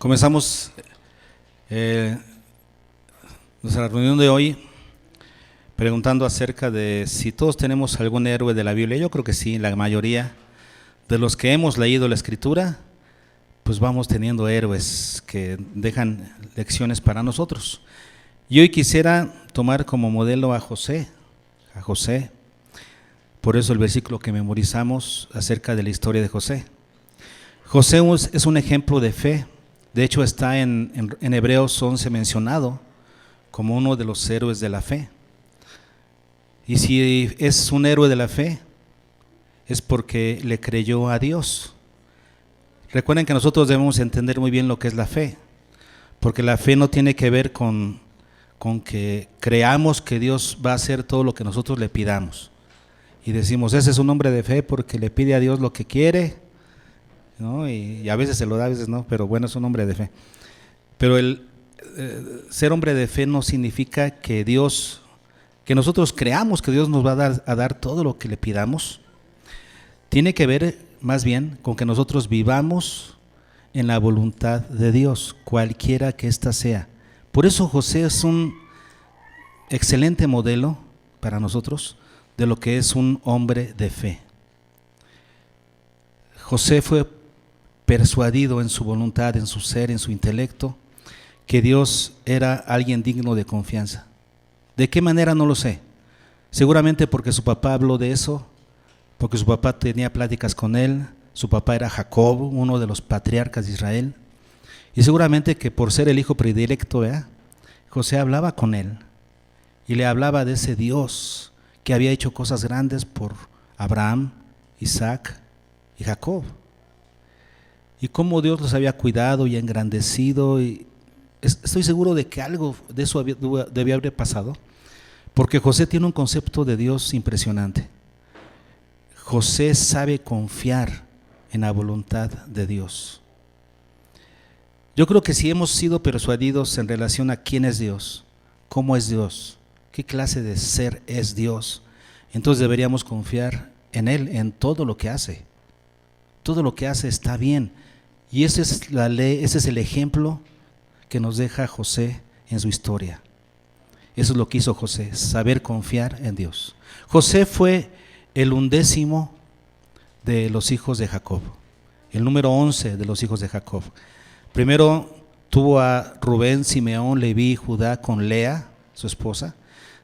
Comenzamos nuestra reunión de hoy preguntando acerca de si todos tenemos algún héroe de la Biblia. Yo creo que sí, la mayoría de los que hemos leído la Escritura, pues vamos teniendo héroes que dejan lecciones para nosotros. Y hoy quisiera tomar como modelo a José. Por eso el versículo que memorizamos acerca de la historia de José. José es un ejemplo de fe. De hecho está en Hebreos 11 mencionado como uno de los héroes de la fe. Y si es un héroe de la fe, es porque le creyó a Dios. Recuerden que nosotros debemos entender muy bien lo que es la fe, porque la fe no tiene que ver con que creamos que Dios va a hacer todo lo que nosotros le pidamos. Y decimos, ese es un hombre de fe porque le pide a Dios lo que quiere, ¿no? Y a veces se lo da, a veces no, pero bueno, es un hombre de fe. Pero el ser hombre de fe no significa que nosotros creamos que Dios nos va a dar todo lo que le pidamos. Tiene que ver más bien con que nosotros vivamos en la voluntad de Dios, cualquiera que ésta sea. Por eso José es un excelente modelo para nosotros de lo que es un hombre de fe. José fue persuadido en su voluntad, en su ser, en su intelecto, que Dios era alguien digno de confianza. ¿De qué manera? No lo sé. Seguramente porque su papá habló de eso, porque su papá tenía pláticas con él. Su papá era Jacob, uno de los patriarcas de Israel. Y seguramente que por ser el hijo predilecto, José hablaba con él y le hablaba de ese Dios que había hecho cosas grandes por Abraham, Isaac y Jacob. Y cómo Dios los había cuidado y engrandecido. Y estoy seguro de que algo de eso debía haber pasado, porque José tiene un concepto de Dios impresionante. José sabe confiar en la voluntad de Dios. Yo creo que si hemos sido persuadidos en relación a quién es Dios, cómo es Dios, qué clase de ser es Dios, entonces deberíamos confiar en Él, en todo lo que hace. Todo lo que hace está bien. Y esa es la ley, ese es el ejemplo que nos deja José en su historia. Eso es lo que hizo José, saber confiar en Dios. José fue el 11º de los hijos de Jacob, el número 11 de los hijos de Jacob. Primero tuvo a Rubén, Simeón, Leví, Judá con Lea, su esposa.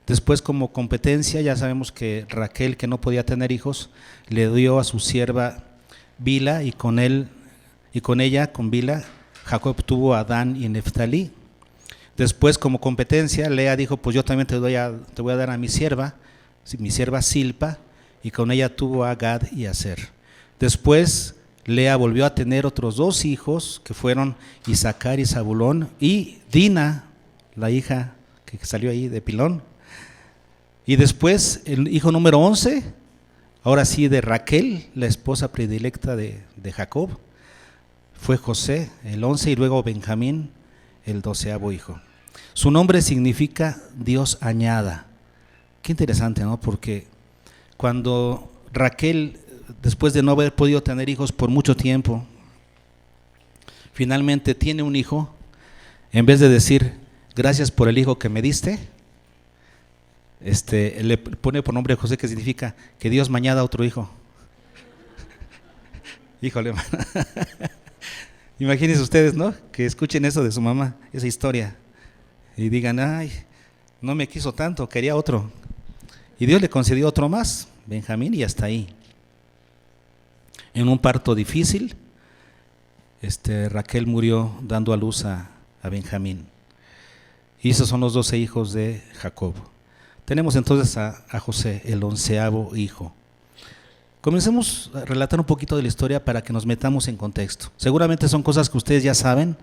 Después, como competencia, ya sabemos que Raquel, que no podía tener hijos, le dio a su sierva Bila, y con ella, con Bila, Jacob tuvo a Dan y Neftalí. Después, como competencia, Lea dijo, pues yo también te voy a dar a mi sierva Silpa, y con ella tuvo a Gad y Aser. Después, Lea volvió a tener otros 2 hijos, que fueron Isaacar y Zabulón, y Dina, la hija que salió ahí de Pilón. Y después, el hijo número 11, ahora sí de Raquel, la esposa predilecta de Jacob, fue José, el 11, y luego Benjamín, el 12º hijo. Su nombre significa Dios añada. Qué interesante, ¿no? Porque cuando Raquel, después de no haber podido tener hijos por mucho tiempo, finalmente tiene un hijo, en vez de decir, gracias por el hijo que me diste, le pone por nombre José, que significa que Dios me añada otro hijo. Híjole, imagínense ustedes, ¿no? Que escuchen eso de su mamá, esa historia, y digan, ay, no me quiso tanto, quería otro. Y Dios le concedió otro más, Benjamín, y hasta ahí. En un parto difícil, Raquel murió dando a luz a Benjamín. Y esos son los 12 hijos de Jacob. Tenemos entonces a José, el 11º hijo. Comencemos a relatar un poquito de la historia para que nos metamos en contexto. Seguramente son cosas que ustedes ya saben,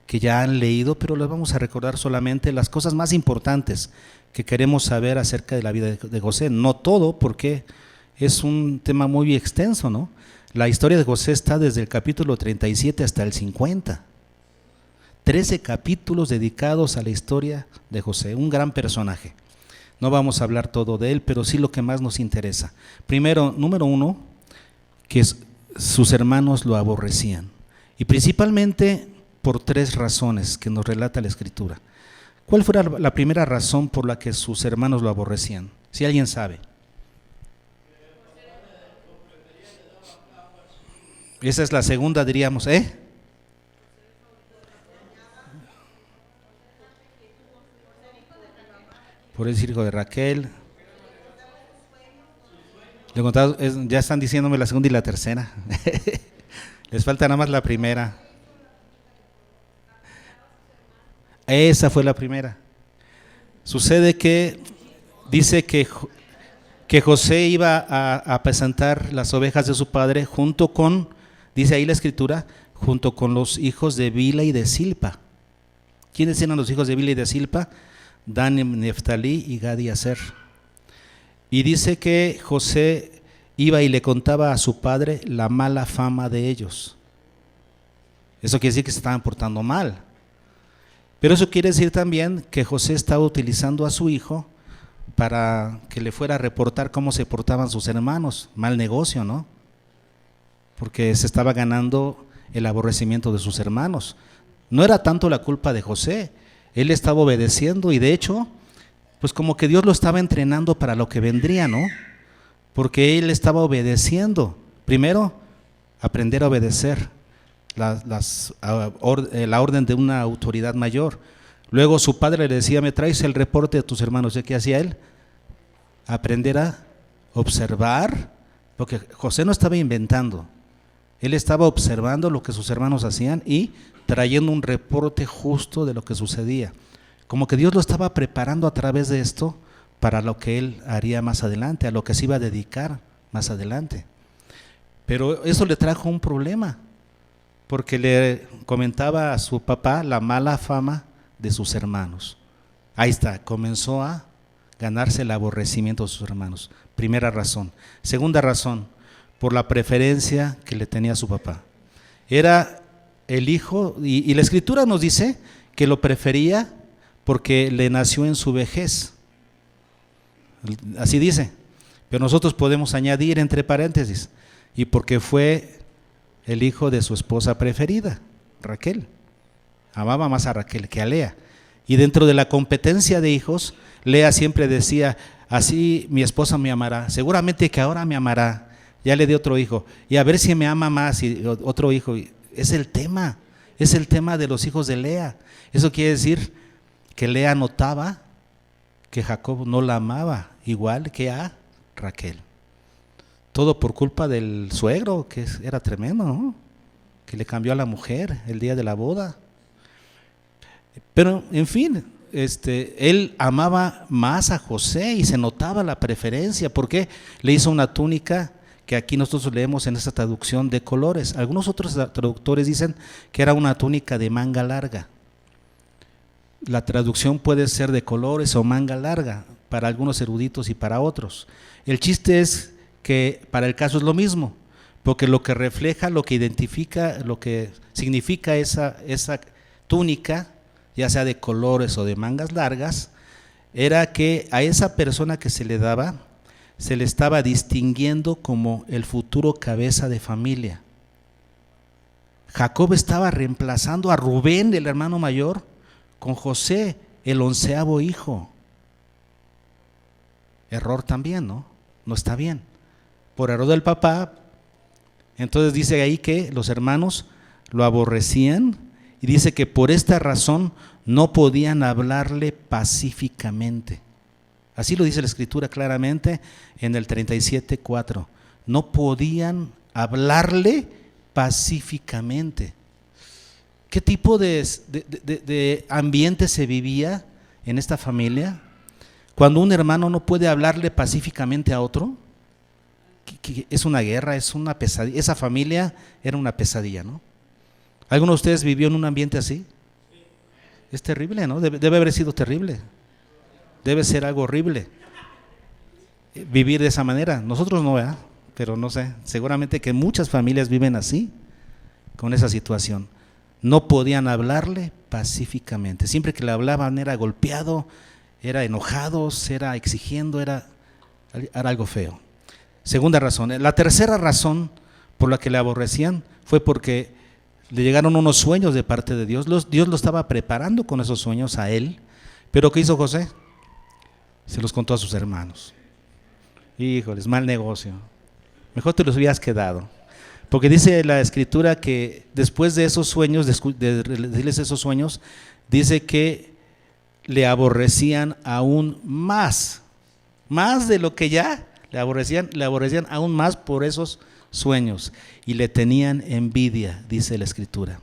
que ya han leído, pero les vamos a recordar solamente las cosas más importantes que queremos saber acerca de la vida de José. No todo, porque es un tema muy extenso, ¿no? La historia de José está desde el capítulo 37 hasta el 50. 13 capítulos dedicados a la historia de José, un gran personaje. No vamos a hablar todo de él, pero sí lo que más nos interesa. Primero, número 1, que sus hermanos lo aborrecían. Y principalmente por 3 razones que nos relata la Escritura. ¿Cuál fue la primera razón por la que sus hermanos lo aborrecían? Si alguien sabe. Esa es la segunda, diríamos, por el hijo de Raquel. Ya están diciéndome la segunda y la tercera. Les falta nada más la primera. Esa fue la primera. Sucede que dice que José iba a apacentar las ovejas de su padre junto con, dice ahí la Escritura, junto con los hijos de Bilha y de Silpa. ¿Quiénes eran los hijos de Bilha y de Silpa? Dan, Neftalí y Gad y Aser. Y dice que José iba y le contaba a su padre la mala fama de ellos. Eso quiere decir que se estaban portando mal. Pero eso quiere decir también que José estaba utilizando a su hijo para que le fuera a reportar cómo se portaban sus hermanos. Mal negocio, ¿no? Porque se estaba ganando el aborrecimiento de sus hermanos. No era tanto la culpa de José, él estaba obedeciendo y de hecho, pues como que Dios lo estaba entrenando para lo que vendría, ¿no? Porque él estaba obedeciendo. Primero, aprender a obedecer la orden de una autoridad mayor. Luego su padre le decía, me traes el reporte de tus hermanos. ¿De qué hacía él? Aprender a observar, porque José no estaba inventando. Él estaba observando lo que sus hermanos hacían y trayendo un reporte justo de lo que sucedía. Como que Dios lo estaba preparando a través de esto para lo que él haría más adelante, a lo que se iba a dedicar más adelante. Pero eso le trajo un problema, porque le comentaba a su papá la mala fama de sus hermanos. Ahí está, comenzó a ganarse el aborrecimiento de sus hermanos. Primera razón. Segunda razón, por la preferencia que le tenía a su papá. Era el hijo, y la Escritura nos dice que lo prefería porque le nació en su vejez. Así dice, pero nosotros podemos añadir entre paréntesis, y porque fue el hijo de su esposa preferida, Raquel. Amaba más a Raquel que a Lea. Y dentro de la competencia de hijos, Lea siempre decía, así mi esposa me amará, seguramente que ahora me amará, ya le di otro hijo, y a ver si me ama más, y otro hijo. Es el tema de los hijos de Lea. Eso quiere decir que Lea notaba que Jacob no la amaba igual que a Raquel. Todo por culpa del suegro, que era tremendo, ¿no? Que le cambió a la mujer el día de la boda. Pero, en fin, él amaba más a José y se notaba la preferencia, porque le hizo una túnica que aquí nosotros leemos en esta traducción de colores. Algunos otros traductores dicen que era una túnica de manga larga. La traducción puede ser de colores o manga larga, para algunos eruditos y para otros. El chiste es que para el caso es lo mismo, porque lo que refleja, lo que identifica, lo que significa esa túnica, ya sea de colores o de mangas largas, era que a esa persona que se le daba, se le estaba distinguiendo como el futuro cabeza de familia. Jacob estaba reemplazando a Rubén, el hermano mayor, con José, el 11º hijo. Error también, ¿no? No está bien. Por error del papá. Entonces dice ahí que los hermanos lo aborrecían y dice que por esta razón no podían hablarle pacíficamente. Así lo dice la Escritura claramente en el 37:4. No podían hablarle pacíficamente. ¿Qué tipo de ambiente se vivía en esta familia? Cuando un hermano no puede hablarle pacíficamente a otro, es una guerra, es una pesadilla. Esa familia era una pesadilla, ¿no? ¿Alguno de ustedes vivió en un ambiente así? Es terrible, ¿no? Debe haber sido terrible. Debe ser algo horrible vivir de esa manera. Nosotros no, ¿verdad? Pero no sé, seguramente que muchas familias viven así, con esa situación. No podían hablarle pacíficamente. Siempre que le hablaban era golpeado, era enojado, era exigiendo, era algo feo. Segunda razón. La tercera razón por la que le aborrecían fue porque Le llegaron unos sueños de parte de Dios. Dios lo estaba preparando con esos sueños a él. Pero ¿qué hizo José? Se los contó a sus hermanos. Híjoles, mal negocio. Mejor te los hubieras quedado. Porque dice la Escritura que después de esos sueños, de decirles esos sueños, dice que le aborrecían aún más de lo que ya le aborrecían aún más por esos sueños y le tenían envidia, dice la Escritura.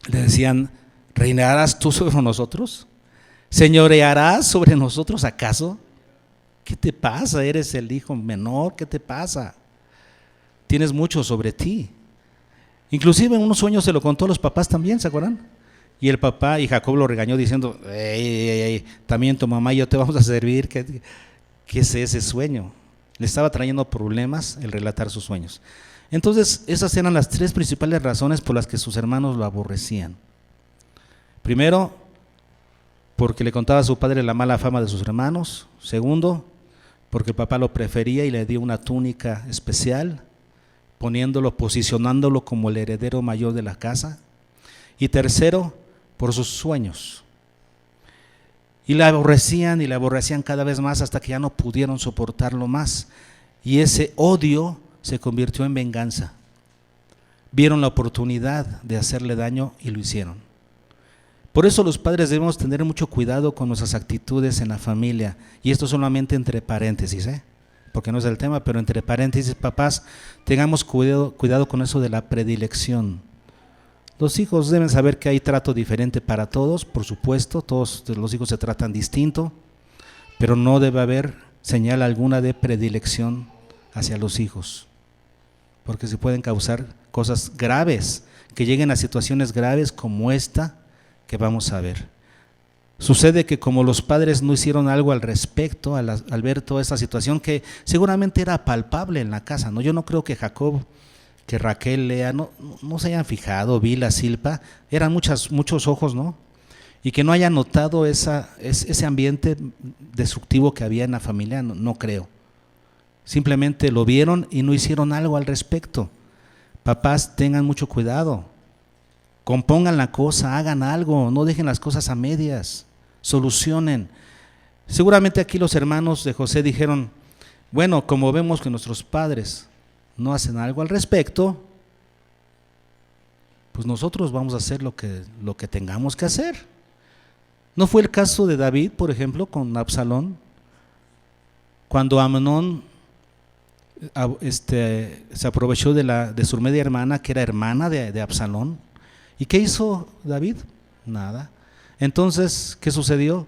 Le decían: ¿reinarás tú sobre nosotros? ¿Señorearás sobre nosotros acaso? ¿Qué te pasa? Eres el hijo menor, ¿qué te pasa? Tienes mucho sobre ti. Inclusive en unos sueños se lo contó a los papás también, ¿se acuerdan? Y el papá y Jacob lo regañó diciendo: ey, también tu mamá y yo te vamos a servir. ¿Qué es ese sueño? Le estaba trayendo problemas el relatar sus sueños. Entonces, esas eran las tres principales razones por las que sus hermanos lo aborrecían. Primero, porque le contaba a su padre la mala fama de sus hermanos. Segundo, porque el papá lo prefería y le dio una túnica especial, posicionándolo como el heredero mayor de la casa. Y tercero, por sus sueños. Y le aborrecían cada vez más hasta que ya no pudieron soportarlo más. Y ese odio se convirtió en venganza. Vieron la oportunidad de hacerle daño y lo hicieron. Por eso los padres debemos tener mucho cuidado con nuestras actitudes en la familia. Y esto solamente entre paréntesis, porque no es el tema, pero entre paréntesis, papás, tengamos cuidado con eso de la predilección. Los hijos deben saber que hay trato diferente para todos, por supuesto, todos los hijos se tratan distinto, pero no debe haber señal alguna de predilección hacia los hijos, porque se pueden causar cosas graves, que lleguen a situaciones graves como esta que vamos a ver. Sucede que como los padres no hicieron algo al respecto, al ver toda esta situación que seguramente era palpable en la casa, ¿no? Yo no creo que Jacob, que Raquel, Lea, no se hayan fijado, Bilha, Silpa, eran muchos ojos, ¿no? Y que no hayan notado ese ambiente destructivo que había en la familia, no creo. Simplemente lo vieron y no hicieron algo al respecto. Papás, tengan mucho cuidado, compongan la cosa, hagan algo, no dejen las cosas a medias, solucionen. Seguramente aquí los hermanos de José dijeron: bueno, como vemos que nuestros padres no hacen algo al respecto, pues nosotros vamos a hacer lo que tengamos que hacer. ¿No fue el caso de David, por ejemplo, con Absalón? Cuando Amnón se aprovechó de su media hermana, que era hermana de Absalón. ¿Y qué hizo David? Nada. Entonces, ¿qué sucedió?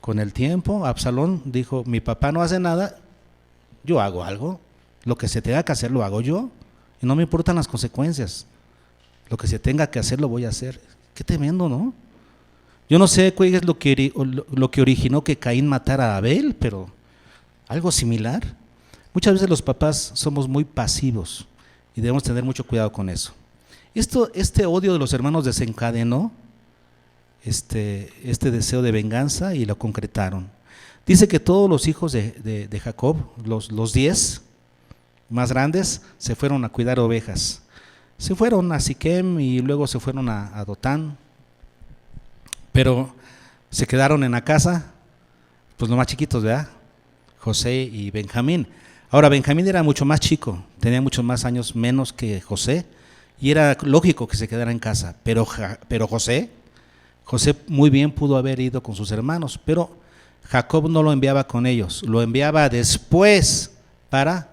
Con el tiempo, Absalón dijo: mi papá no hace nada, yo hago algo. Lo que se tenga que hacer lo hago yo y no me importan las consecuencias. Lo que se tenga que hacer lo voy a hacer. Qué tremendo, ¿no? Yo no sé cuál es lo que originó que Caín matara a Abel, pero algo similar. Muchas veces los papás somos muy pasivos y debemos tener mucho cuidado con eso. Este odio de los hermanos desencadenó este deseo de venganza y lo concretaron. Dice que todos los hijos de Jacob, los 10 más grandes, se fueron a cuidar ovejas. Se fueron a Siquem y luego se fueron a Dotán, pero se quedaron en la casa, pues los más chiquitos, ¿verdad? José y Benjamín. Ahora, Benjamín era mucho más chico, tenía muchos más años menos que José, y era lógico que se quedara en casa, pero José muy bien pudo haber ido con sus hermanos, pero Jacob no lo enviaba con ellos, lo enviaba después para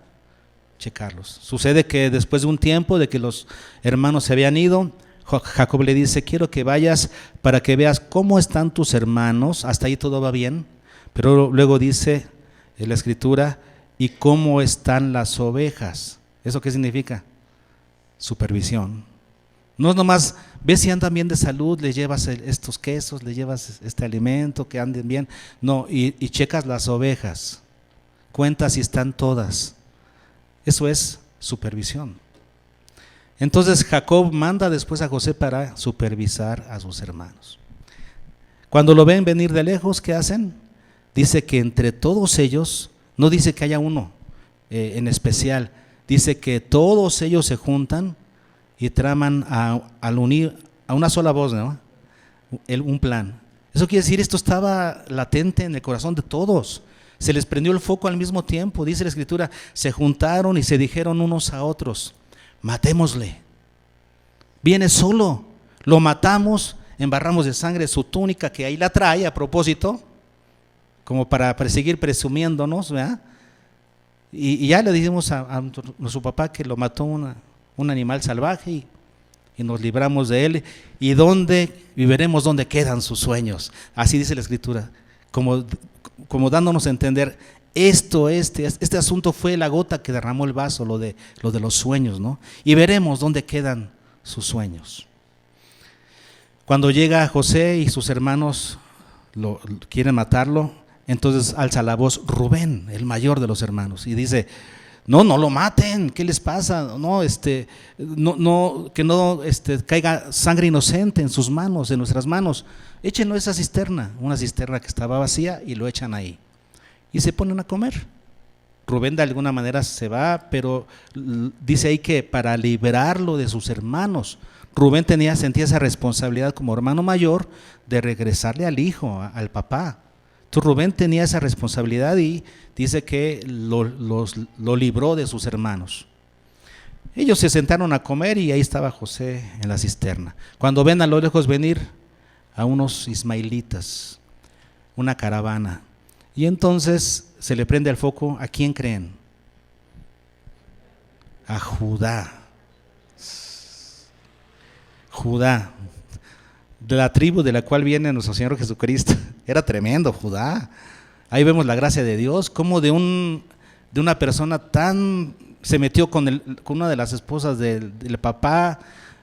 checarlos. Sucede que después de un tiempo de que los hermanos se habían ido, Jacob le dice: quiero que vayas para que veas cómo están tus hermanos. Hasta ahí todo va bien, pero luego dice en la Escritura: y cómo están las ovejas. ¿Eso qué significa? Supervisión. No es nomás ves si andan bien de salud, les llevas estos quesos, les llevas este alimento, que anden bien. No, y checas las ovejas, cuentas si están todas. Eso es supervisión. Entonces Jacob manda después a José para supervisar a sus hermanos. Cuando lo ven venir de lejos, ¿qué hacen? Dice que entre todos ellos, no dice que haya uno en especial, dice que todos ellos se juntan y traman al unir a una sola voz, ¿no? Un plan. Eso quiere decir, esto estaba latente en el corazón de todos. Se les prendió el foco al mismo tiempo. Dice la Escritura, se juntaron y se dijeron unos a otros, matémosle. Viene solo, lo matamos, embarramos de sangre su túnica, que ahí la trae a propósito, como para seguir presumiéndonos, ¿verdad? Y ya le dijimos a nuestro papá que lo mató un animal salvaje y nos libramos de él. ¿Y veremos dónde quedan sus sueños? Así dice la Escritura, como dándonos a entender, este asunto fue la gota que derramó el vaso, lo de los sueños, ¿no? Y veremos dónde quedan sus sueños. Cuando llega José y sus hermanos quieren matarlo, entonces alza la voz Rubén, el mayor de los hermanos, y dice, no lo maten, ¿qué les pasa? Que no caiga sangre inocente en sus manos, en nuestras manos. Échenlo a esa cisterna, una cisterna que estaba vacía, y lo echan ahí. Y se ponen a comer. Rubén de alguna manera se va, pero dice ahí que para librarlo de sus hermanos, Rubén sentía esa responsabilidad como hermano mayor de regresarle al hijo, al papá. Entonces Rubén tenía esa responsabilidad y dice que lo libró de sus hermanos. Ellos se sentaron a comer y ahí estaba José en la cisterna. Cuando ven a lo lejos venir a unos ismaelitas, una caravana, y entonces se le prende el foco. ¿A quién creen? A Judá. Judá, de la tribu de la cual viene nuestro Señor Jesucristo. Era tremendo Judá. Ahí vemos la gracia de Dios, como de una persona se metió con una de las esposas del papá,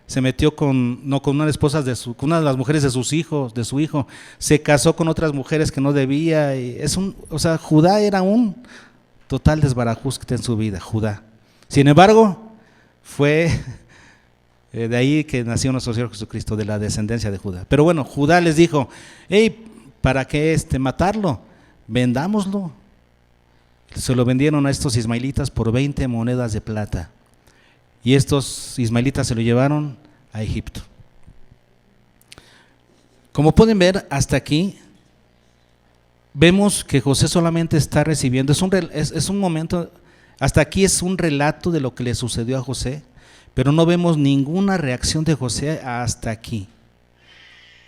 se metió con una de las mujeres de su hijo, se casó con otras mujeres que no debía. Judá era un total desbarajuste en su vida, Judá. Sin embargo, fue de ahí que nació nuestro Señor Jesucristo, de la descendencia de Judá. Pero bueno, Judá les dijo, ¿para qué matarlo? Vendámoslo. Se lo vendieron a estos ismaelitas por 20 monedas de plata. Y estos ismaelitas se lo llevaron a Egipto. Como pueden ver, hasta aquí vemos que José solamente está recibiendo, es un momento, hasta aquí es un relato de lo que le sucedió a José, pero no vemos ninguna reacción de José hasta aquí.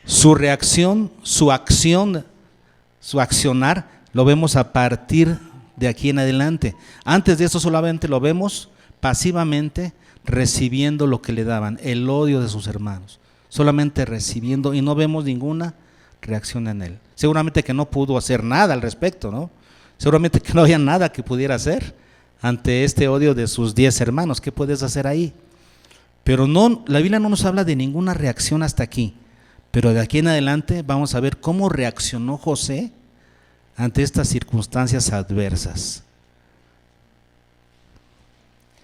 Su reacción, su acción, su accionar, lo vemos a partir de aquí en adelante. Antes de eso solamente lo vemos pasivamente recibiendo lo que le daban, el odio de sus hermanos, solamente recibiendo, y no vemos ninguna reacción en él. Seguramente que no pudo hacer nada al respecto, ¿no? Seguramente que no había nada que pudiera hacer ante este odio de sus 10 hermanos. ¿Qué puedes hacer ahí? Pero no, la Biblia no nos habla de ninguna reacción hasta aquí, pero de aquí en adelante vamos a ver cómo reaccionó José ante estas circunstancias adversas.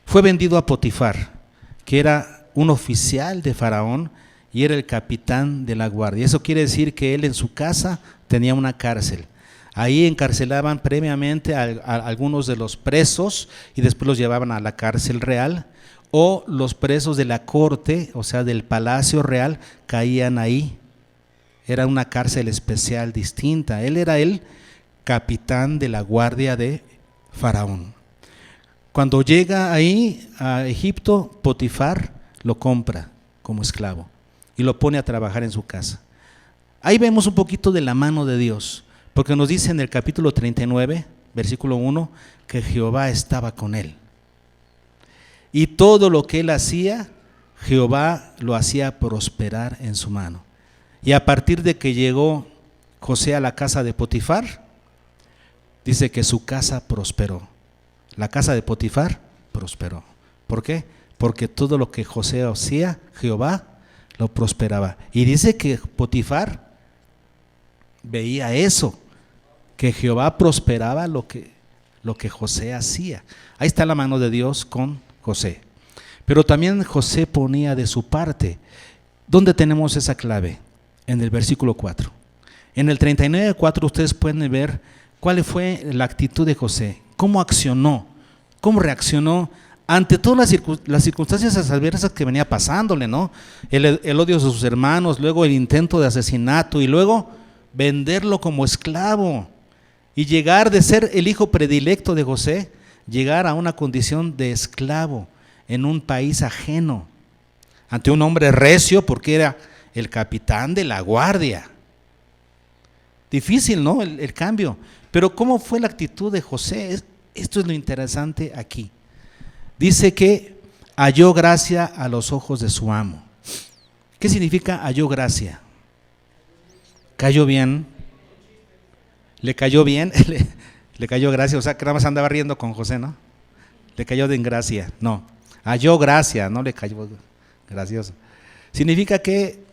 Fue vendido a Potifar, que era un oficial de Faraón y era el capitán de la guardia. Eso quiere decir que él en su casa tenía una cárcel. Ahí encarcelaban previamente a algunos de los presos y después los llevaban a la cárcel real, o los presos de la corte, o sea del palacio real, caían ahí. Era una cárcel especial distinta. Él era el capitán de la guardia de Faraón. Cuando llega ahí a Egipto, Potifar lo compra como esclavo y lo pone a trabajar en su casa. Ahí vemos un poquito de la mano de Dios, porque nos dice en el capítulo 39, versículo 1, que Jehová estaba con él. Y todo lo que él hacía, Jehová lo hacía prosperar en su mano. Y a partir de que llegó José a la casa de Potifar, dice que su casa prosperó. La casa de Potifar prosperó. ¿Por qué? Porque todo lo que José hacía, Jehová lo prosperaba. Y dice que Potifar veía eso, que Jehová prosperaba lo que José hacía. Ahí está la mano de Dios con José. Pero también José ponía de su parte. ¿Dónde tenemos esa clave? En el versículo 4. En el 39:4 ustedes pueden ver cuál fue la actitud de José, cómo accionó, cómo reaccionó ante todas las circunstancias adversas que venía pasándole, ¿no? El odio de sus hermanos, luego el intento de asesinato y luego venderlo como esclavo y llegar de ser el hijo predilecto de José, llegar a una condición de esclavo en un país ajeno, ante un hombre recio porque era el capitán de la guardia. Difícil, ¿no? El cambio. Pero ¿cómo fue la actitud de José? Esto es lo interesante aquí. Dice que halló gracia a los ojos de su amo. ¿Qué significa halló gracia? ¿Cayó bien? ¿Le cayó bien? ¿Le cayó gracia? O sea, que nada más andaba riendo con José, ¿no? Le cayó de gracia. No, halló gracia, no le cayó gracioso. Significa que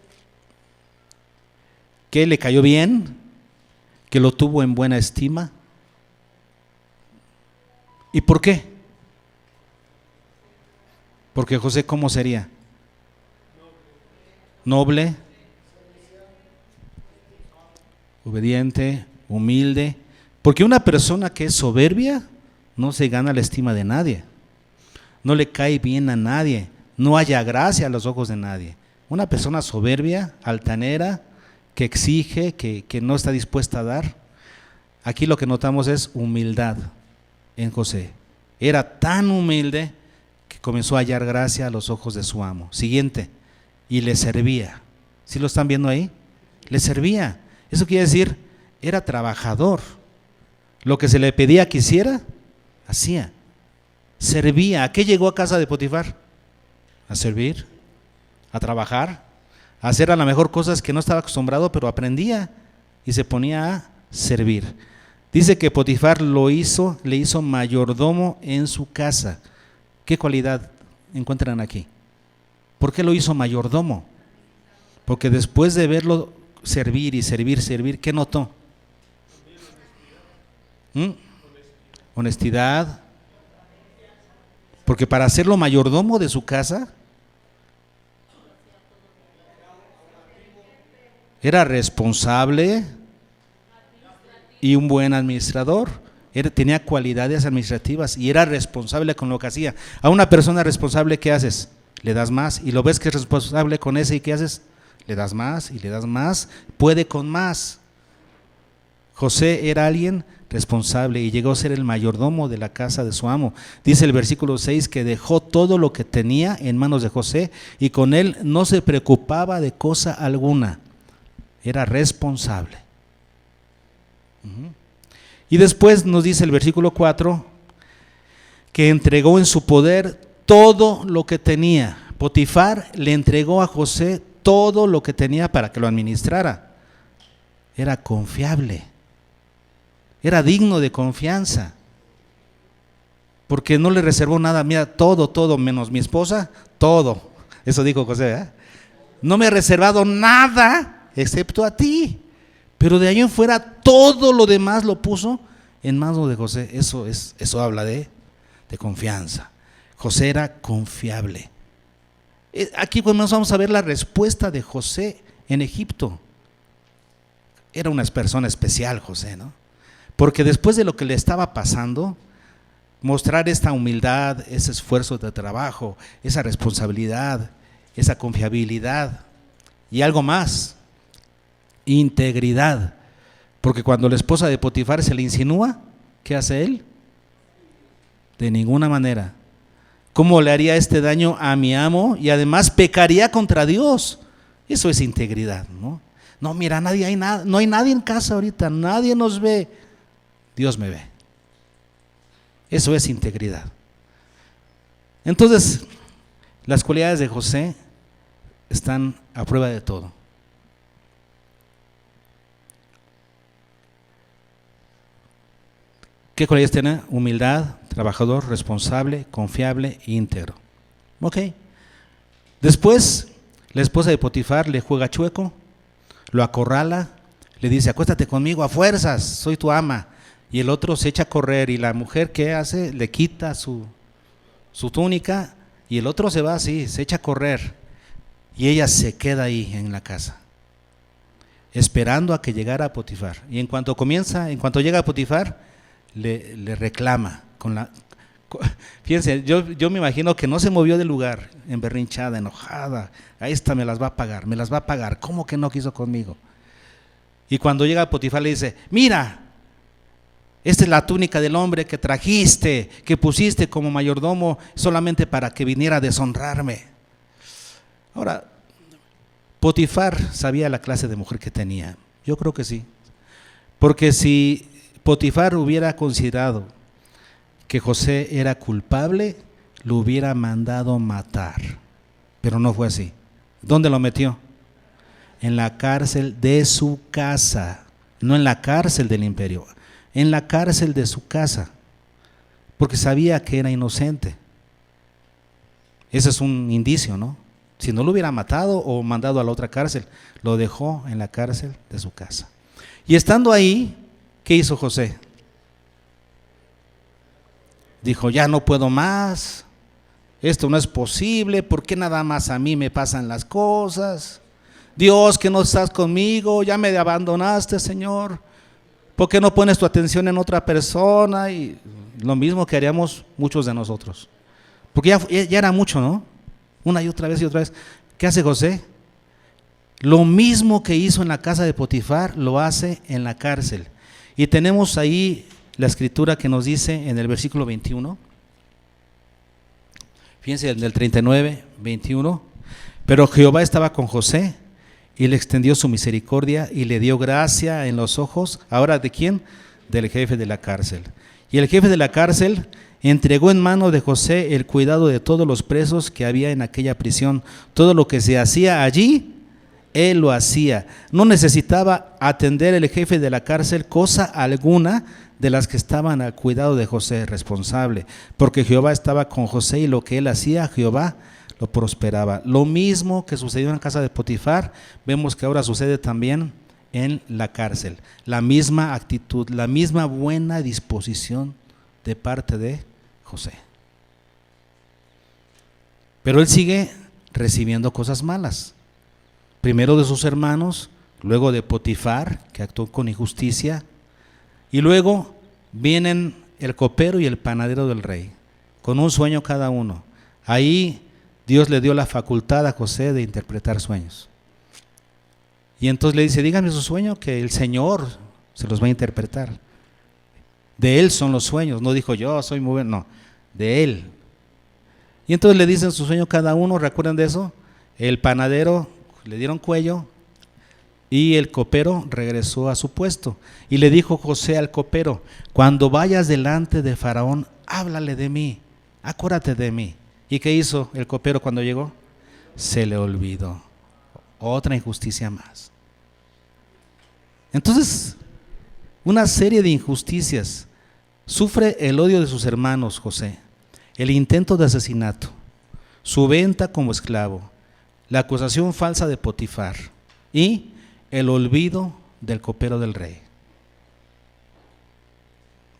le cayó bien, que lo tuvo en buena estima. ¿Y por qué? Porque José, ¿cómo sería? Noble, obediente, humilde. Porque una persona que es soberbia no se gana la estima de nadie, no le cae bien a nadie, no haya gracia a los ojos de nadie. Una persona soberbia, altanera, que exige, que no está dispuesta a dar. Aquí lo que notamos es humildad en José. Era tan humilde que comenzó a hallar gracia a los ojos de su amo. Siguiente, y le servía. ¿Sí lo están viendo ahí? Le servía. Eso quiere decir, era trabajador. Lo que se le pedía que hiciera, hacía. Servía. ¿A qué llegó a casa de Potifar? A servir, a trabajar, a hacer a lo mejor cosas que no estaba acostumbrado, pero aprendía y se ponía a servir. Dice que Potifar le hizo mayordomo en su casa. ¿Qué cualidad encuentran aquí? ¿Por qué lo hizo mayordomo? Porque después de verlo servir y servir, ¿qué notó? Honestidad. Porque para hacerlo mayordomo de su casa, era responsable y un buen administrador. Tenía cualidades administrativas y era responsable con lo que hacía. A una persona responsable, ¿qué haces? Le das más. Y lo ves que es responsable con ese, ¿y qué haces? Le das más y le das más. Puede con más. José era alguien responsable y llegó a ser el mayordomo de la casa de su amo. Dice el versículo 6 que dejó todo lo que tenía en manos de José y con él no se preocupaba de cosa alguna. Era responsable. Y después nos dice el versículo 4 que entregó en su poder todo lo que tenía. Potifar le entregó a José todo lo que tenía para que lo administrara. Era confiable, era digno de confianza, porque no le reservó nada. Mira, todo, menos mi esposa, todo. Eso dijo José, ¿eh? No me he reservado nada excepto a ti. Pero de ahí en fuera todo lo demás lo puso en manos de José. Eso habla de confianza. José era confiable. Aquí pues vamos a ver la respuesta de José en Egipto. Era una persona especial José, ¿no? Porque después de lo que le estaba pasando, mostrar esta humildad, ese esfuerzo de trabajo, esa responsabilidad, esa confiabilidad y algo más, integridad. Porque cuando la esposa de Potifar se le insinúa, ¿qué hace él? De ninguna manera. ¿Cómo le haría este daño a mi amo? Y además pecaría contra Dios. Eso es integridad, ¿no? No, mira, no hay nadie en casa ahorita, nadie nos ve. Dios me ve. Eso es integridad. Entonces, las cualidades de José están a prueba de todo. ¿Qué cualidades tiene? Humildad, trabajador, responsable, confiable e íntegro. Ok. Después, la esposa de Potifar le juega chueco, lo acorrala, le dice, acuéstate conmigo a fuerzas, soy tu ama. Y el otro se echa a correr y la mujer, ¿qué hace? Le quita su túnica y el otro se va así, se echa a correr. Y ella se queda ahí en la casa, esperando a que llegara Potifar. Y en cuanto llega Potifar, le reclama Fíjense, yo me imagino que no se movió del lugar, emberrinchada, enojada. A esta me las va a pagar, me las va a pagar. ¿Cómo que no quiso conmigo? Y cuando llega Potifar le dice, mira, esta es la túnica del hombre que trajiste, que pusiste como mayordomo solamente para que viniera a deshonrarme. Ahora, Potifar sabía la clase de mujer que tenía. Yo creo que sí. Porque si Potifar hubiera considerado que José era culpable, lo hubiera mandado matar. Pero no fue así. ¿Dónde lo metió? En la cárcel de su casa, no en la cárcel del imperio, en la cárcel de su casa, porque sabía que era inocente. Ese es un indicio, ¿no? Si no lo hubiera matado o mandado a la otra cárcel, lo dejó en la cárcel de su casa. Y estando ahí, ¿qué hizo José? Dijo, ya no puedo más, esto no es posible, ¿por qué nada más a mí me pasan las cosas? Dios, que no estás conmigo, ya me abandonaste, Señor. ¿Por qué no pones tu atención en otra persona? Y lo mismo que haríamos muchos de nosotros. Porque ya era mucho, ¿no? Una y otra vez y otra vez. ¿Qué hace José? Lo mismo que hizo en la casa de Potifar, lo hace en la cárcel. Y tenemos ahí la escritura que nos dice en el versículo 21. Fíjense, en el 39, 21. Pero Jehová estaba con José y le extendió su misericordia y le dio gracia en los ojos. ¿Ahora de quién? Del jefe de la cárcel. Y el jefe de la cárcel entregó en mano de José el cuidado de todos los presos que había en aquella prisión. Todo lo que se hacía allí, él lo hacía. No necesitaba atender el jefe de la cárcel cosa alguna de las que estaban al cuidado de José, responsable, porque Jehová estaba con José y lo que él hacía, Jehová lo prosperaba. Lo mismo que sucedió en la casa de Potifar, vemos que ahora sucede también en la cárcel. La misma actitud, la misma buena disposición de parte de José. Pero él sigue recibiendo cosas malas. Primero de sus hermanos, luego de Potifar, que actuó con injusticia, y luego vienen el copero y el panadero del rey, con un sueño cada uno. Ahí Dios le dio la facultad a José de interpretar sueños. Y entonces le dice, díganme su sueño que el Señor se los va a interpretar. De Él son los sueños, no dijo yo soy muy bueno, no, de Él. Y entonces le dicen su sueño cada uno, ¿recuerdan de eso? El panadero le dieron cuello y el copero regresó a su puesto. Y le dijo José al copero, cuando vayas delante de Faraón, háblale de mí, acuérdate de mí. ¿Y qué hizo el copero cuando llegó? Se le olvidó. Otra injusticia más. Entonces, una serie de injusticias. Sufre el odio de sus hermanos José, el intento de asesinato, su venta como esclavo, la acusación falsa de Potifar y el olvido del copero del rey.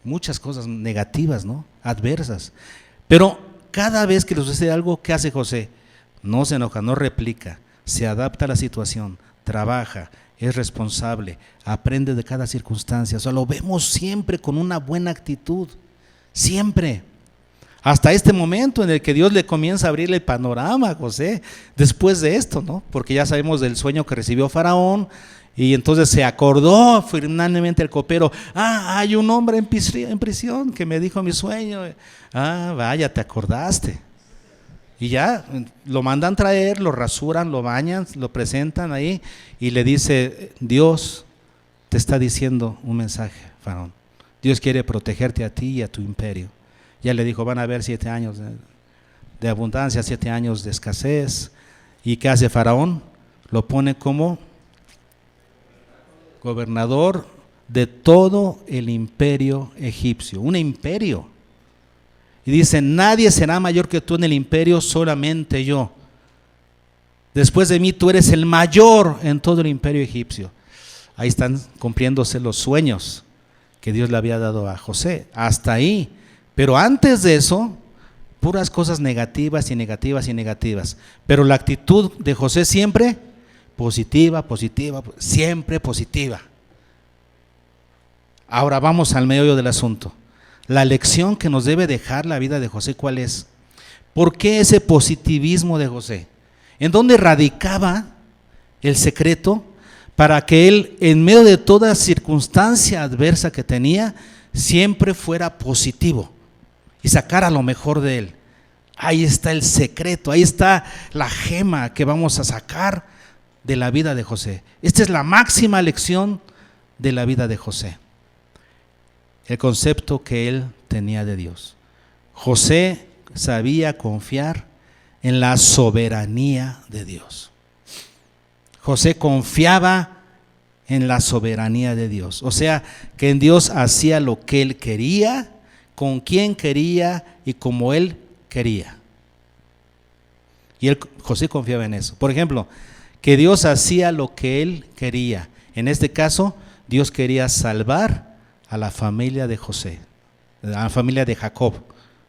Muchas cosas negativas, ¿no? Adversas. Pero cada vez que le sucede algo, ¿qué hace José? No se enoja, no replica, se adapta a la situación, trabaja, es responsable, aprende de cada circunstancia. O sea, lo vemos siempre con una buena actitud, siempre. Hasta este momento en el que Dios le comienza a abrir el panorama a José, después de esto, ¿no? Porque ya sabemos del sueño que recibió Faraón, y entonces se acordó finalmente el copero, hay un hombre en prisión que me dijo mi sueño. Vaya, te acordaste. Y ya lo mandan traer, lo rasuran, lo bañan, lo presentan ahí y le dice, Dios te está diciendo un mensaje, Faraón. Dios quiere protegerte a ti y a tu imperio. Ya le dijo, van a haber 7 años de abundancia, 7 años de escasez. ¿Y qué hace Faraón? Lo pone como gobernador de todo el imperio egipcio. Un imperio. Y dice, nadie será mayor que tú en el imperio, solamente yo. Después de mí tú eres el mayor en todo el imperio egipcio. Ahí están cumpliéndose los sueños que Dios le había dado a José. Hasta ahí. Pero antes de eso, puras cosas negativas y negativas y negativas. Pero la actitud de José siempre positiva, positiva, siempre positiva. Ahora vamos al meollo del asunto. la lección que nos debe dejar la vida de José, ¿cuál es? ¿Por qué ese positivismo de José? ¿En dónde radicaba el secreto para que él, en medio de toda circunstancia adversa que tenía, siempre fuera positivo y sacara lo mejor de él? Ahí está el secreto, ahí está la gema que vamos a sacar de la vida de José. Esta es la máxima lección de la vida de José. El concepto que él tenía de Dios. José sabía confiar en la soberanía de Dios. José confiaba en la soberanía de Dios. O sea, que en Dios hacía lo que él quería, con quien quería y como él quería. Y José confiaba en eso. Por ejemplo, que Dios hacía lo que él quería. En este caso, Dios quería salvar a la familia de José, a la familia de Jacob,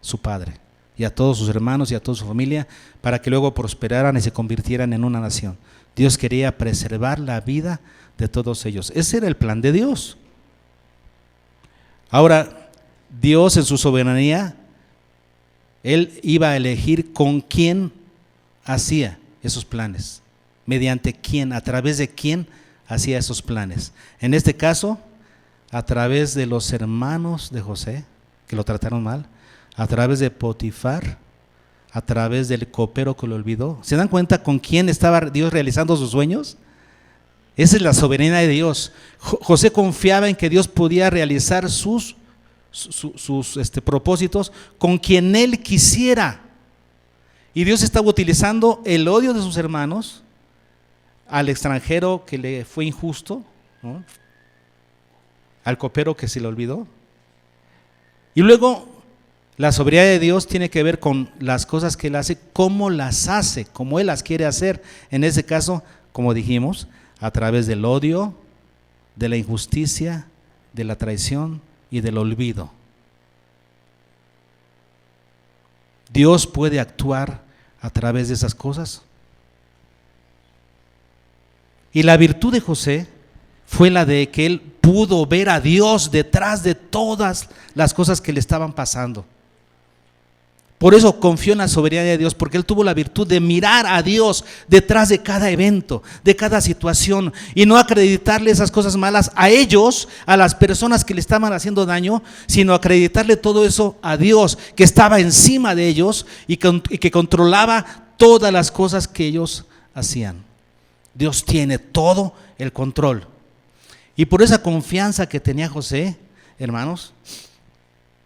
su padre, y a todos sus hermanos y a toda su familia, para que luego prosperaran y se convirtieran en una nación. Dios quería preservar la vida de todos ellos. Ese era el plan de Dios. Ahora, Dios en su soberanía, Él iba a elegir con quién hacía esos planes, mediante quién, a través de quién hacía esos planes. En este caso, a través de los hermanos de José, que lo trataron mal, a través de Potifar, a través del copero que lo olvidó. ¿Se dan cuenta con quién estaba Dios realizando sus sueños? Esa es la soberanía de Dios. José confiaba en que Dios podía realizar sus propósitos con quien él quisiera. Y Dios estaba utilizando el odio de sus hermanos al extranjero que le fue injusto, ¿no? Al copero que se le olvidó. Y luego la soberanía de Dios tiene que ver con las cosas que Él hace, cómo las hace, cómo Él las quiere hacer. En ese caso, como dijimos, a través del odio, de la injusticia, de la traición y del olvido. Dios puede actuar a través de esas cosas. Y la virtud de José fue la de que él pudo ver a Dios detrás de todas las cosas que le estaban pasando. Por eso confió en la soberanía de Dios, porque él tuvo la virtud de mirar a Dios detrás de cada evento, de cada situación, y no acreditarle esas cosas malas a ellos, a las personas que le estaban haciendo daño, sino acreditarle todo eso a Dios, que estaba encima de ellos y que controlaba todas las cosas que ellos hacían. Dios tiene todo el control. Y por esa confianza que tenía José, hermanos,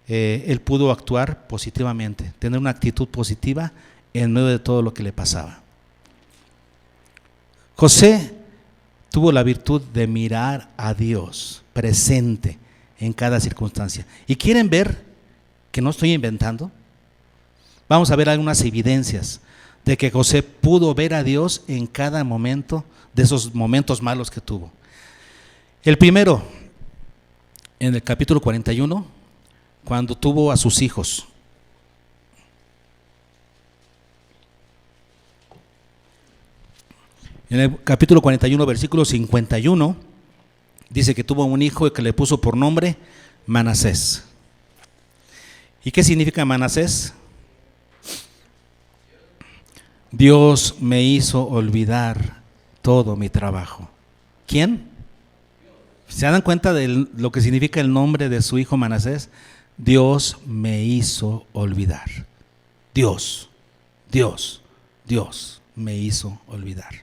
él pudo actuar positivamente, tener una actitud positiva en medio de todo lo que le pasaba. José tuvo la virtud de mirar a Dios presente en cada circunstancia. ¿Y quieren ver que no estoy inventando? Vamos a ver algunas evidencias de que José pudo ver a Dios en cada momento de esos momentos malos que tuvo. El primero, en el capítulo 41, cuando tuvo a sus hijos. En el capítulo 41, versículo 51, dice que tuvo un hijo que le puso por nombre Manasés. ¿Y qué significa Manasés? Dios me hizo olvidar todo mi trabajo. ¿Quién? ¿Se dan cuenta de lo que significa el nombre de su hijo Manasés? Dios me hizo olvidar. Dios me hizo olvidar.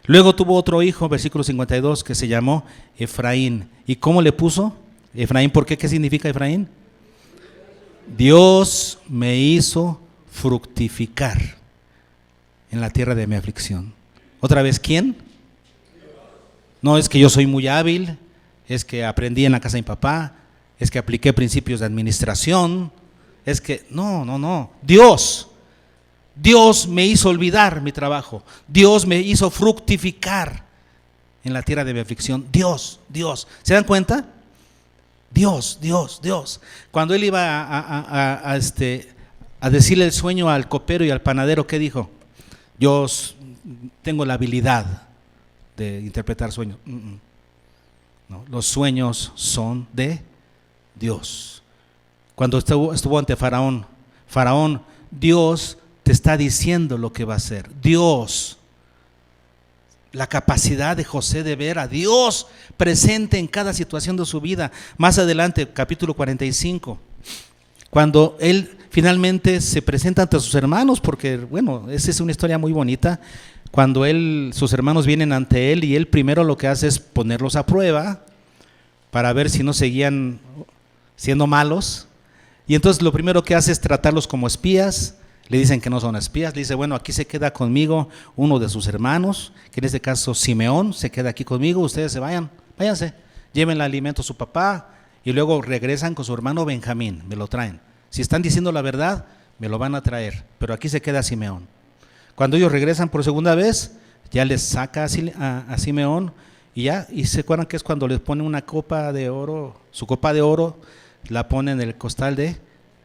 Luego tuvo otro hijo, versículo 52, que se llamó Efraín. ¿Y cómo le puso? Efraín, ¿por qué? ¿Qué significa Efraín? Dios me hizo fructificar en la tierra de mi aflicción. Otra vez, ¿quién? No es que yo soy muy hábil, es que aprendí en la casa de mi papá, es que apliqué principios de administración, es que no. Dios me hizo olvidar mi trabajo. Dios me hizo fructificar en la tierra de mi aflicción. Dios. ¿Se dan cuenta? Dios. Cuando él iba a decirle el sueño al copero y al panadero, ¿qué dijo? Yo tengo la habilidad de interpretar sueños. No, los sueños son de Dios. Cuando estuvo ante Faraón, Faraón, Dios te está diciendo lo que va a hacer. Dios, la capacidad de José de ver a Dios presente en cada situación de su vida. Más adelante, capítulo 45, cuando él finalmente se presenta ante sus hermanos, porque bueno, esa es una historia muy bonita. Cuando sus hermanos vienen ante él y él primero lo que hace es ponerlos a prueba para ver si no seguían siendo malos. Y entonces lo primero que hace es tratarlos como espías. Le dicen que no son espías. Le dice, bueno, aquí se queda conmigo uno de sus hermanos, que en este caso Simeón, se queda aquí conmigo. Ustedes se vayan, váyanse, lleven el alimento a su papá y luego regresan con su hermano Benjamín, me lo traen. Si están diciendo la verdad, me lo van a traer, pero aquí se queda Simeón. Cuando ellos regresan por segunda vez, ya les saca a Simeón y se acuerdan que es cuando les pone una copa de oro, su copa de oro, la pone en el costal de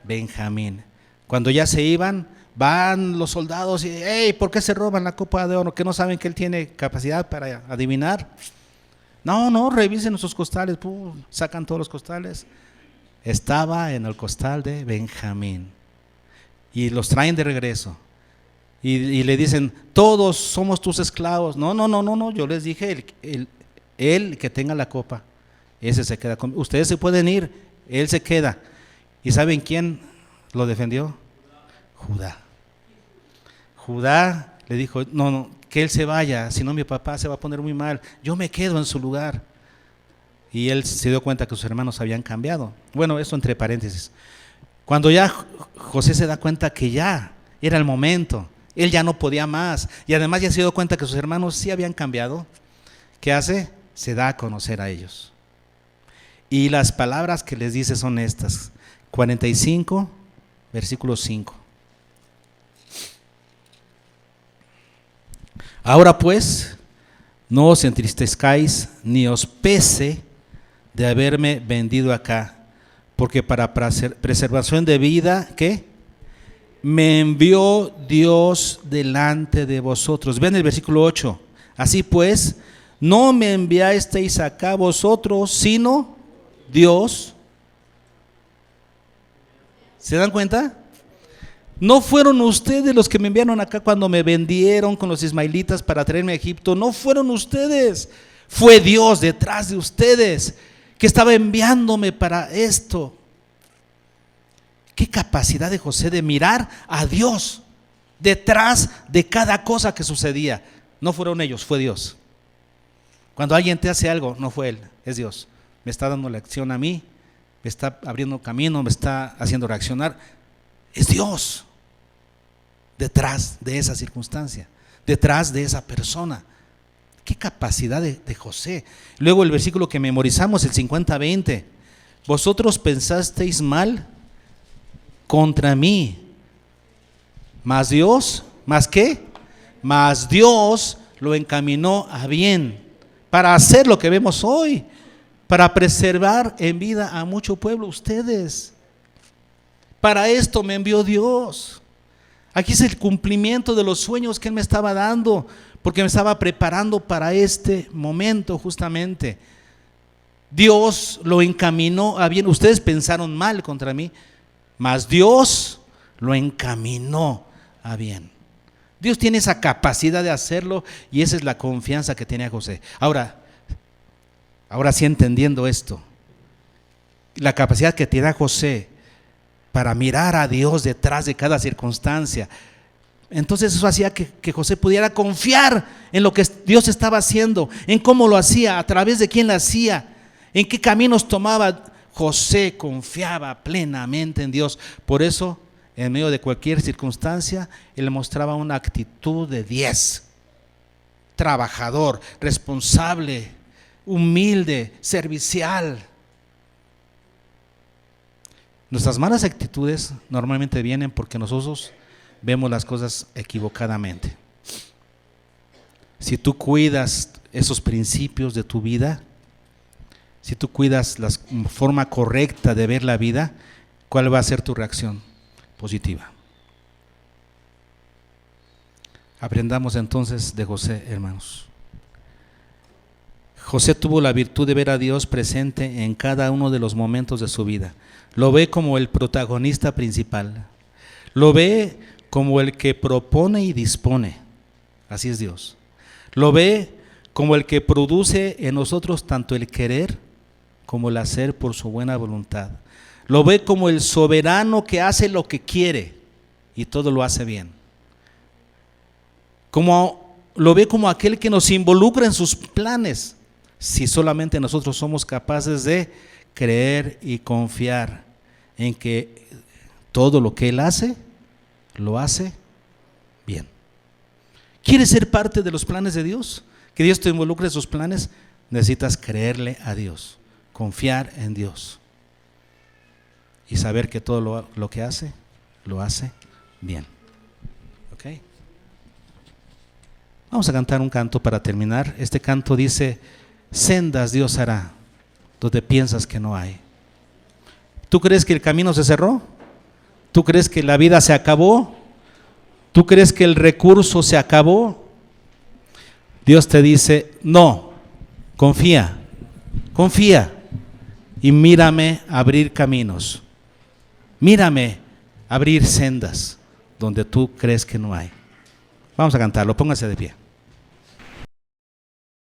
Benjamín. Cuando ya se iban, van los soldados y, hey, ¿por qué se roban la copa de oro? ¿Que no saben que él tiene capacidad para adivinar? No, revisen nuestros costales, sacan todos los costales. Estaba en el costal de Benjamín. Y los traen de regreso. Y le dicen, todos somos tus esclavos. No, yo les dije, el que tenga la copa, ese se queda conmigo. Ustedes se pueden ir, él se queda. ¿Y saben quién lo defendió? Judá le dijo, no, que él se vaya, si no mi papá se va a poner muy mal, yo me quedo en su lugar. Y él se dio cuenta que sus hermanos habían cambiado. Bueno, eso entre paréntesis. Cuando ya José se da cuenta que ya era el momento, él ya no podía más, y además ya se dio cuenta que sus hermanos sí habían cambiado, ¿qué hace? Se da a conocer a ellos. Y las palabras que les dice son estas, 45, versículo 5. Ahora pues, no os entristezcáis, ni os pese de haberme vendido acá, porque para preservación de vida, ¿qué? Me envió Dios delante de vosotros. Ven el versículo 8. Así pues, no me enviasteis acá vosotros, sino Dios. ¿Se dan cuenta? No fueron ustedes los que me enviaron acá cuando me vendieron con los ismaelitas para traerme a Egipto. No fueron ustedes. Fue Dios detrás de ustedes que estaba enviándome para esto. Qué capacidad de José de mirar a Dios detrás de cada cosa que sucedía. No fueron ellos, fue Dios. Cuando alguien te hace algo, no fue él, es Dios. Me está dando lección a mí, me está abriendo camino, me está haciendo reaccionar. Es Dios detrás de esa circunstancia, detrás de esa persona. Qué capacidad de José. Luego el versículo que memorizamos, el 50-20. Vosotros pensasteis mal contra mí, mas Dios, ¿más qué? Mas Dios lo encaminó a bien para hacer lo que vemos hoy, para preservar en vida a mucho pueblo, ustedes. Para esto me envió Dios. Aquí es el cumplimiento de los sueños que Él me estaba dando, porque me estaba preparando para este momento justamente. Dios lo encaminó a bien. Ustedes pensaron mal contra mí, mas Dios lo encaminó a bien. Dios tiene esa capacidad de hacerlo y esa es la confianza que tenía José. Ahora sí, entendiendo esto, la capacidad que tenía José para mirar a Dios detrás de cada circunstancia, entonces eso hacía que José pudiera confiar en lo que Dios estaba haciendo, en cómo lo hacía, a través de quién lo hacía, en qué caminos tomaba. José confiaba plenamente en Dios. Por eso, en medio de cualquier circunstancia, él mostraba una actitud de 10. Trabajador, responsable, humilde, servicial. Nuestras malas actitudes normalmente vienen porque nosotros vemos las cosas equivocadamente. Si tú cuidas esos principios de tu vida, si tú cuidas la forma correcta de ver la vida, ¿cuál va a ser tu reacción? Positiva. Aprendamos entonces de José, hermanos. José tuvo la virtud de ver a Dios presente en cada uno de los momentos de su vida. Lo ve como el protagonista principal. Lo ve como el que propone y dispone. Así es Dios. Lo ve como el que produce en nosotros tanto el querer como el hacer por su buena voluntad. Lo ve como el soberano que hace lo que quiere y todo lo hace bien. Lo ve como aquel que nos involucra en sus planes, si solamente nosotros somos capaces de creer y confiar en que todo lo que Él hace, lo hace bien. ¿Quieres ser parte de los planes de Dios? Que Dios te involucre en sus planes. Necesitas creerle a Dios, confiar en Dios y saber que todo lo que hace, lo hace bien. ¿Ok? Vamos a cantar un canto para terminar. Este canto dice: sendas Dios hará donde piensas que no hay. ¿Tú crees que el camino se cerró? ¿Tú crees que la vida se acabó? ¿Tú crees que el recurso se acabó? Dios te dice: no, confía, confía y mírame abrir caminos. Mírame abrir sendas donde tú crees que no hay. Vamos a cantarlo, póngase de pie.